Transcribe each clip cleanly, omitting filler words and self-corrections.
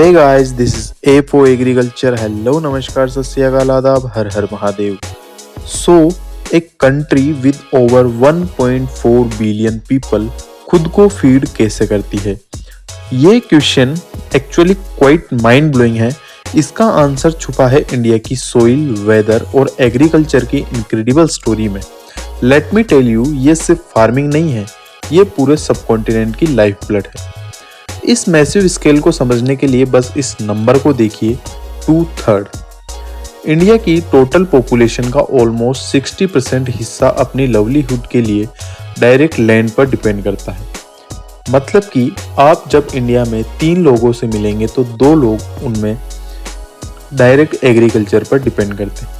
Hey guys, this is A4 Agriculture. Hello, नमस्कार, सत श्री अकाल, आदाब, हर हर महादेव. So, एक country with over 1.4 billion people खुद को फीड कैसे करती है? ये question actually quite mind blowing है. इसका आंसर छुपा है इंडिया की सोइल, वेदर और एग्रीकल्चर की इनक्रेडिबल स्टोरी में. लेट मी टेल यू, ये सिर्फ फार्मिंग नहीं है, ये पूरे सबकॉन्टिनेंट की लाइफ ब्लड है. इस मैसिव स्केल को समझने के लिए बस इस नंबर को देखिए, 2/3. इंडिया की टोटल पॉपुलेशन का ऑलमोस्ट 60% हिस्सा अपनी लवलीहुड के लिए डायरेक्ट लैंड पर डिपेंड करता है. मतलब कि आप जब इंडिया में 3 लोगों से मिलेंगे तो 2 लोग उनमें डायरेक्ट एग्रीकल्चर पर डिपेंड करते हैं.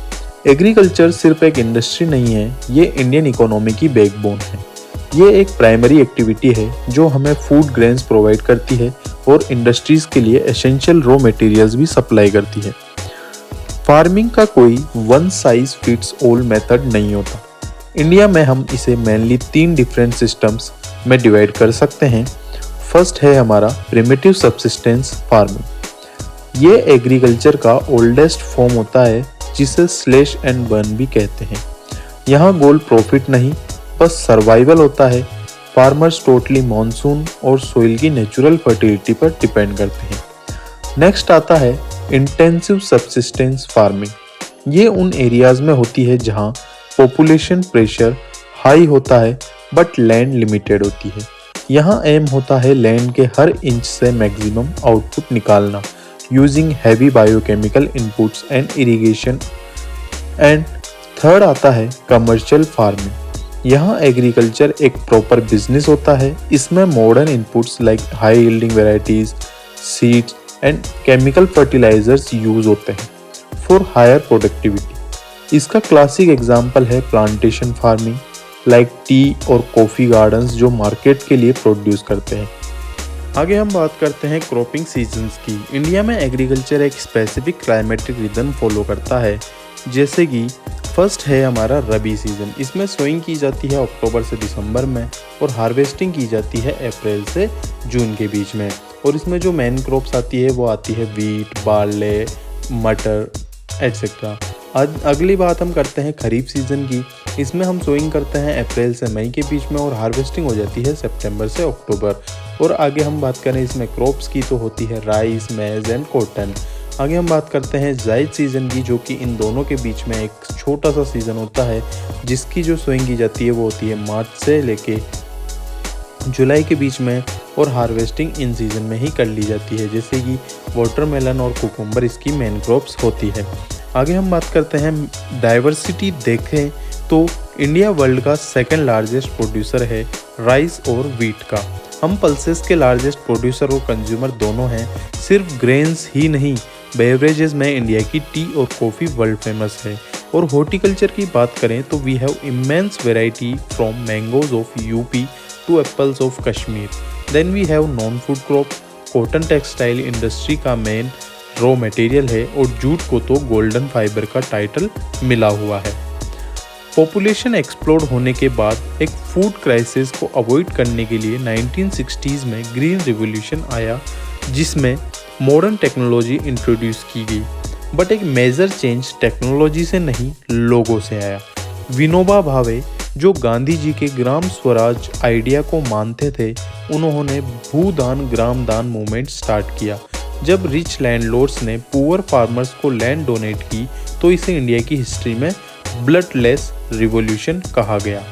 एग्रीकल्चर सिर्फ एक इंडस्ट्री नहीं है, ये इंडियन इकोनॉमी की बैकबोन है. ये एक प्राइमरी एक्टिविटी है जो हमें फूड ग्रेन्स प्रोवाइड करती है और इंडस्ट्रीज के लिए एसेंशियल रॉ मटेरियल्स भी सप्लाई करती है. फार्मिंग का कोई one size fits all method नहीं होता. इंडिया में हम इसे मेनली 3 डिफरेंट सिस्टम्स में डिवाइड कर सकते हैं. फर्स्ट है हमारा प्रिमिटिव सबसिस्टेंस फार्मिंग. ये एग्रीकल्चर का ओल्डेस्ट फॉर्म होता है जिसे स्लैश एंड बर्न भी कहते हैं. यहाँ गोल प्रॉफिट नहीं, बस सर्वाइवल होता है. फार्मर्स टोटली मॉनसून और सोइल की नेचुरल फर्टिलिटी पर डिपेंड करते हैं. नेक्स्ट आता है इंटेंसिव सबसिस्टेंस फार्मिंग. ये उन एरियाज में होती है जहाँ पॉपुलेशन प्रेशर हाई होता है बट लैंड लिमिटेड होती है. यहाँ एम होता है लैंड के हर इंच से मैक्सिमम आउटपुट निकालना using heavy biochemical inputs and irrigation. And third आता है कमर्शियल फार्मिंग. यहाँ एग्रीकल्चर एक प्रॉपर बिजनेस होता है. इसमें modern inputs like high yielding varieties, seeds and chemical fertilisers use होते हैं फॉर हायर प्रोडक्टिविटी. इसका क्लासिक एग्जांपल है प्लांटेशन फार्मिंग लाइक टी और कॉफ़ी गार्डन्स जो मार्केट के लिए प्रोड्यूस करते हैं. आगे हम बात करते हैं क्रॉपिंग सीजन्स की. इंडिया में एग्रीकल्चर एक स्पेसिफिक क्लाइमेटिक रिदम फॉलो करता है. जैसे कि फर्स्ट है हमारा रबी सीजन. इसमें सोइंग की जाती है अक्टूबर से दिसंबर में और हार्वेस्टिंग की जाती है अप्रैल से जून के बीच में. और इसमें जो मेन क्रॉप्स आती है वो आती है वीट, बार्ले, मटर एट्सेट्रा. अगली बात हम करते हैं खरीफ सीजन की. इसमें हम सोइंग करते हैं अप्रैल से मई के बीच में और हार्वेस्टिंग हो जाती है सितंबर से अक्टूबर. और आगे हम बात करें इसमें क्रॉप्स की तो होती है राइस, मेज एंड कॉटन. आगे हम बात करते हैं जायद सीज़न की, जो कि इन दोनों के बीच में एक छोटा सा सीज़न होता है जिसकी जो सोइंग की जाती है वो होती है मार्च से लेके जुलाई के बीच में और हार्वेस्टिंग इन सीज़न में ही कर ली जाती है. जैसे कि वाटरमेलन और कुकुम्बर इसकी मेन क्रॉप्स होती है. आगे हम बात करते हैं डाइवर्सिटी. देखें तो इंडिया वर्ल्ड का सेकंड लार्जेस्ट प्रोड्यूसर है राइस और वीट का. हम पल्सेस के लार्जेस्ट प्रोड्यूसर और कंज्यूमर दोनों हैं. सिर्फ ग्रेन्स ही नहीं, बेवरेजेस में इंडिया की टी और कॉफ़ी वर्ल्ड फेमस है. और हॉर्टिकल्चर की बात करें तो we have immense variety from mangoes of UP to apples of Kashmir. Then we have non food crop. Cotton textile industry का मेन रॉ मटेरियल है और जूट को तो गोल्डन फाइबर का टाइटल मिला हुआ है. पॉपुलेशन एक्सप्लोड होने के बाद एक फूड क्राइसिस को अवॉइड करने के लिए 1960s में ग्रीन रिवॉल्यूशन आया जिसमें मॉडर्न टेक्नोलॉजी इंट्रोड्यूस की गई. बट एक मेजर चेंज टेक्नोलॉजी से नहीं, लोगों से आया. विनोबा भावे जो गांधी जी के ग्राम स्वराज आइडिया को मानते थे, उन्होंने भूदान ग्राम दान मूवमेंट स्टार्ट किया. जब रिच लैंडलॉर्ड्स ने पुअर फार्मर्स को लैंड डोनेट की तो इसे इंडिया की हिस्ट्री में ब्लडलेस रिवॉल्यूशन कहा गया.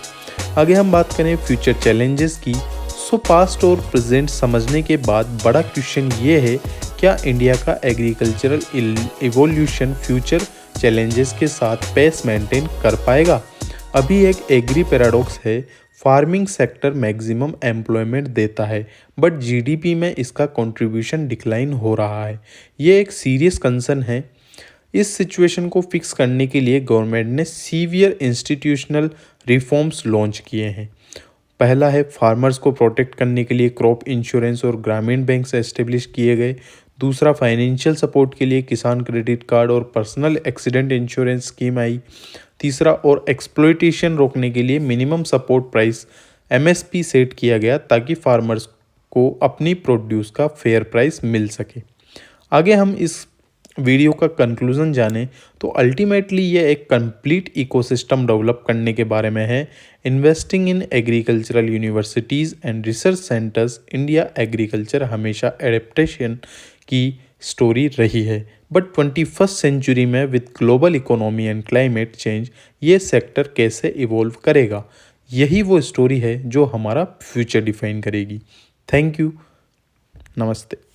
आगे हम बात करें फ्यूचर चैलेंजेस की. सो पास्ट और प्रेजेंट समझने के बाद बड़ा क्वेश्चन ये है, क्या इंडिया का एग्रीकल्चरल इवोल्यूशन फ्यूचर चैलेंजेस के साथ पेस मेंटेन कर पाएगा? अभी एक एग्री पैराडॉक्स है. फार्मिंग सेक्टर मैक्सिमम एम्प्लॉयमेंट देता है बट जीडीपी में इसका कंट्रीब्यूशन डिक्लाइन हो रहा है. ये एक सीरियस कंसर्न है. इस सिचुएशन को फिक्स करने के लिए गवर्नमेंट ने सीवियर इंस्टीट्यूशनल रिफॉर्म्स लॉन्च किए हैं. पहला है फार्मर्स को प्रोटेक्ट करने के लिए क्रॉप इंश्योरेंस और ग्रामीण बैंक से एस्टेब्लिश किए गए. दूसरा, फाइनेंशियल सपोर्ट के लिए किसान क्रेडिट कार्ड और पर्सनल एक्सीडेंट इंश्योरेंस स्कीम आई. तीसरा, और एक्सप्लॉयटेशन रोकने के लिए minimum support price MSP set किया गया ताकि फार्मर्स को अपनी प्रोड्यूस का फेयर प्राइस मिल सके. आगे हम इस वीडियो का कंक्लूजन जाने तो अल्टीमेटली ये एक कंप्लीट इकोसिस्टम डेवलप करने के बारे में है। Investing in agricultural universities and research centres India agriculture हमेशा एडेप्टेशन की स्टोरी रही है, बट 21st सेंचुरी में with global economy and climate change ये सेक्टर कैसे इवॉल्व करेगा, यही वो स्टोरी है जो हमारा फ्यूचर डिफाइन करेगी। Thank you. नमस्ते।